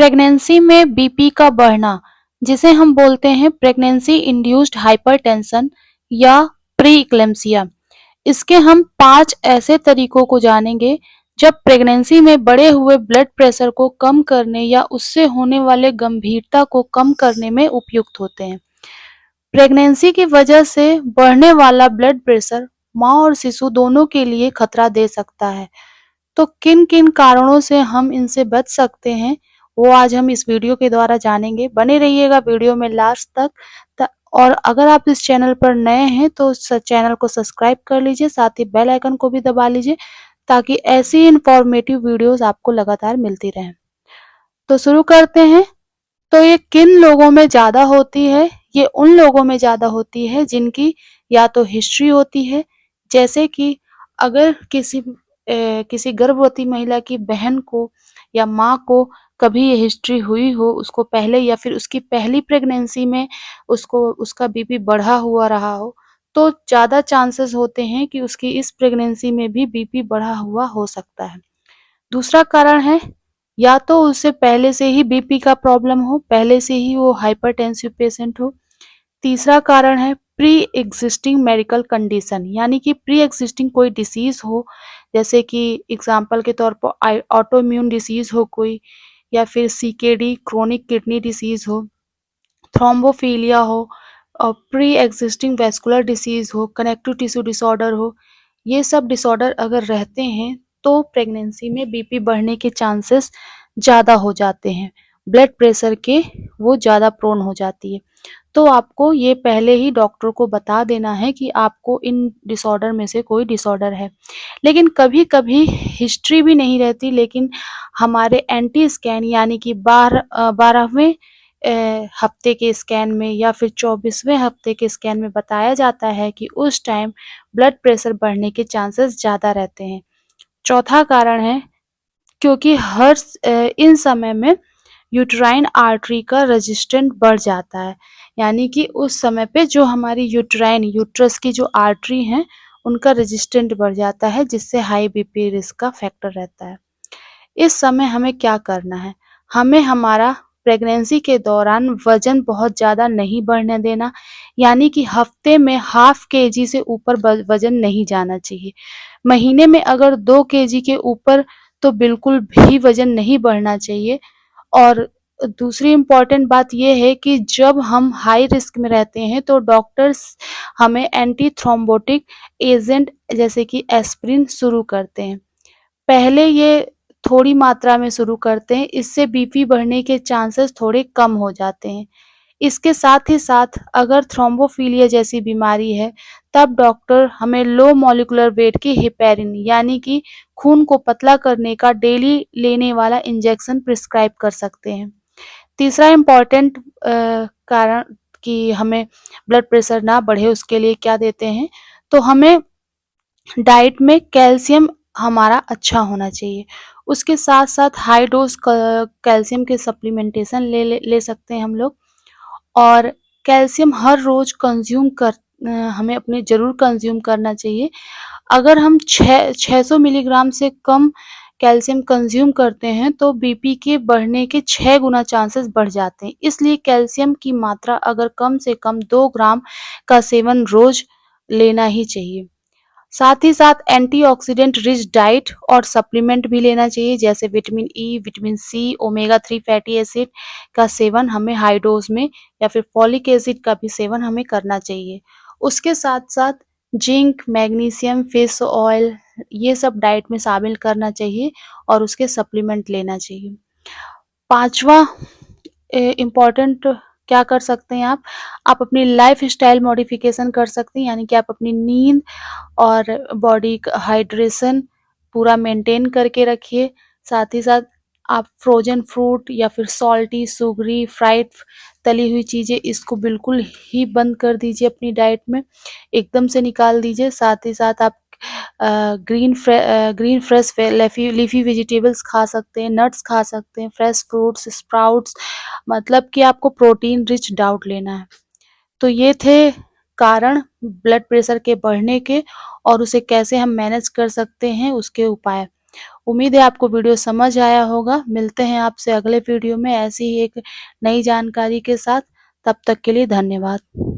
Pregnancy में BP का बढ़ना, जिसे हम बोलते हैं प्रेगनेंसी इंड्यूस्ड हाइपरटेंशन या प्री इक्लेम्सिया। इसके हम 5 ऐसे तरीकों को जानेंगे जब प्रेगनेंसी में बढ़े हुए ब्लड प्रेशर को कम करने या उससे होने वाले गंभीरता को कम करने में उपयुक्त होते हैं। प्रेगनेंसी की वजह से बढ़ने वाला ब्लड प्रेशर माँ और शिशु दोनों के लिए खतरा दे सकता है। तो किन-किन कारणों से हम इनसे बच सकते हैं, वो आज हम इस वीडियो के द्वारा जानेंगे। बने रहिएगा वीडियो में लास्ट तक। त और अगर आप इस चैनल पर नए हैं तो चैनल को सब्सक्राइब कर लीजिए, साथ ही बेल आइकन को भी दबा लीजिए ताकि ऐसी इन्फॉर्मेटिव वीडियोस आपको लगातार मिलती रहें। तो शुरू करते हैं। तो ये किन लोगों में ज़्यादा होती है? ये उन लोगों में ज़्यादा होती है जिनकी या तो हिस्ट्री होती है, जैसे कि अगर किसी गर्भवती महिला की बहन को या माँ को कभी ये हिस्ट्री हुई हो, उसको पहले या फिर उसकी पहली प्रेगनेंसी में उसका बीपी बढ़ा हुआ रहा हो, तो ज़्यादा चांसेस होते हैं कि उसकी इस प्रेगनेंसी में भी बीपी बढ़ा हुआ हो सकता है। दूसरा कारण है या तो उसे पहले से ही बीपी का प्रॉब्लम हो, पहले से ही वो हाइपरटेंसिव पेशेंट हो। तीसरा कारण है प्री एग्जिस्टिंग मेडिकल कंडीशन, यानी कि प्री एग्जिस्टिंग कोई डिसीज हो, जैसे कि एग्जाम्पल के तौर पर ऑटो इम्यून डिसीज हो कोई, या फिर सीकेडी क्रोनिक किडनी डिसीज हो, थ्रोम्बोफिलिया हो, और प्री एग्जिस्टिंग वेस्कुलर डिसीज हो, कनेक्टिव टिश्यू डिसऑर्डर हो। ये सब डिसऑर्डर अगर रहते हैं तो प्रेगनेंसी में बीपी बढ़ने के चांसेस ज़्यादा हो जाते हैं, ब्लड प्रेशर के वो ज़्यादा प्रोन हो जाती है। तो आपको ये पहले ही डॉक्टर को बता देना है कि आपको इन डिसऑर्डर में से कोई डिसऑर्डर है। लेकिन कभी-कभी हिस्ट्री भी नहीं रहती, लेकिन हमारे एंटी स्कैन यानी कि 12वें हफ्ते के स्कैन में या फिर 24वें हफ्ते के स्कैन में बताया जाता है कि उस टाइम ब्लड प्रेशर बढ़ने के चांसेस ज़्यादा रहते हैं। चौथा कारण है क्योंकि इन समय में यूट्राइन आर्टरी का रेजिस्टेंस बढ़ जाता है, यानी कि उस समय पे जो हमारी यूट्रस की जो आर्टरी हैं, उनका रेजिस्टेंस बढ़ जाता है, जिससे हाई बीपी रिस्क का फैक्टर रहता है। इस समय हमें क्या करना है? हमें हमारा प्रेगनेंसी के दौरान वज़न बहुत ज़्यादा नहीं बढ़ने देना, यानी कि हफ्ते में हाफ केजी से ऊपर वज़न नहीं जाना चाहिए। महीने में अगर 2 केजी के ऊपर तो बिल्कुल भी वज़न नहीं बढ़ना चाहिए। और दूसरी इम्पोर्टेंट बात ये है कि जब हम हाई रिस्क में रहते हैं तो डॉक्टर्स हमें एंटी थ्रोम्बोटिक एजेंट जैसे कि एस्पिरिन शुरू करते हैं। पहले ये थोड़ी मात्रा में शुरू करते हैं, इससे बीपी बढ़ने के चांसेस थोड़े कम हो जाते हैं। इसके साथ ही साथ अगर थ्रोम्बोफिलिया जैसी बीमारी है, तब डॉक्टर हमें लो मॉलिक्यूलर वेट की हेपेरिन यानी कि खून को पतला करने का डेली लेने वाला इंजेक्शन प्रिस्क्राइब कर सकते हैं। तीसरा इम्पोर्टेंट कारण कि हमें ब्लड प्रेशर ना बढ़े उसके लिए क्या देते हैं, तो हमें डाइट में कैल्शियम हमारा अच्छा होना चाहिए। उसके साथ-साथ हाई डोज़ कैल्शियम के सप्लीमेंटेशन ले सकते हैं हम लोग। और कैल्शियम हर रोज़ हमें अपने ज़रूर कंज़्यूम करना चाहिए। अगर हम 600 मिलीग्राम से कम कैल्शियम कंज़्यूम करते हैं तो बीपी के बढ़ने के 6 गुना चांसेस बढ़ जाते हैं। इसलिए कैल्शियम की मात्रा अगर कम से कम 2 ग्राम का सेवन रोज़ लेना ही चाहिए। साथ ही साथ एंटीऑक्सीडेंट रिच डाइट और सप्लीमेंट भी लेना चाहिए, जैसे vitamin E, vitamin C, omega 3 fatty acid का सेवन हमें हाई डोज में, या फिर फॉलिक एसिड का भी सेवन हमें करना चाहिए। उसके साथ-साथ जिंक, मैग्नीशियम, फिश ऑयल ये सब डाइट में शामिल करना चाहिए और उसके सप्लीमेंट लेना चाहिए। पाँचवा इम्पोर्टेंट क्या कर सकते हैं आप अपनी लाइफ़स्टाइल मॉडिफ़िकेशन कर सकते हैं, यानी कि आप अपनी नींद और बॉडी का हाइड्रेशन पूरा मेंटेन करके रखिए। साथ ही साथ आप फ्रोज़न फ्रूट या फिर सॉल्टी, शुगरी, फ्राइड तली हुई चीज़ें इसको बिल्कुल ही बंद कर दीजिए अपनी डाइट में, एकदम से निकाल दीजिए। साथ ही साथ आप ग्रीन फ्रेश लीफ़ी वेजिटेबल्स खा सकते हैं, नट्स खा सकते हैं, फ्रेश फ्रूट्स, स्प्राउट्स, मतलब कि आपको प्रोटीन रिच डाइट लेना है। तो ये थे कारण ब्लड प्रेशर के बढ़ने के और उसे कैसे हम मैनेज कर सकते हैं उसके उपाय। उम्मीद है आपको वीडियो समझ आया होगा। मिलते हैं आपसे अगले वीडियो में ऐसी ही एक नई जानकारी के साथ। तब तक के लिए धन्यवाद।